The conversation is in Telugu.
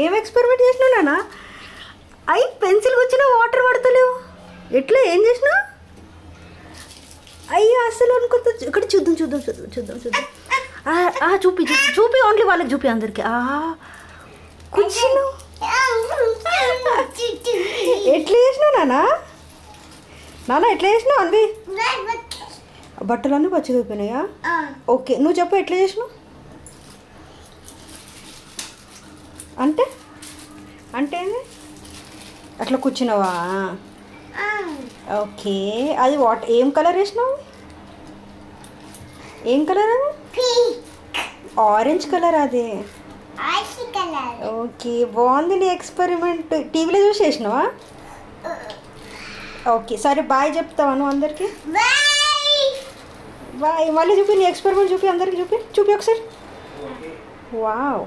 ఏం ఎక్స్పెరిమెంట్ చేసినావు నాన్న? అయి పెన్సిల్ వచ్చిన వాటర్ పడతలేవు. ఎట్లా ఏం చేసినావు? అయ్యో అసలు అనుకుంటా. ఇక్కడ చూద్దాం చూద్దాం చూద్దాం చూద్దాం చూద్దాం. చూపి చూపి ఓన్లీ వాళ్ళకి చూపి అందరికి. కూర్చున్నావు. ఎట్లా చేసినావు నాన్న? నాన్న ఎట్లా చేసినావు అంది? బట్టలన్నీ పచ్చిగా అయిపోయినాయా? ఓకే నువ్వు చెప్పు ఎట్లా చేసినావు అంటే? అంటే అట్లా కూర్చున్నావా? ఓకే అది ఏం కలర్ వేసినావు? ఏం కలర్ అది? ఆరెంజ్ కలర్ అది. ఓకే బాగుంది నీ ఎక్స్పెరిమెంట్. టీవీలో చూసి చేసినావా? ఓకే సరే బాయ్ చెప్తావా నువ్వు అందరికి? బాయ్. మళ్ళీ చూపి నీ ఎక్స్పెరిమెంట్ చూపి అందరికి చూపి ఒకసారి. వావ్.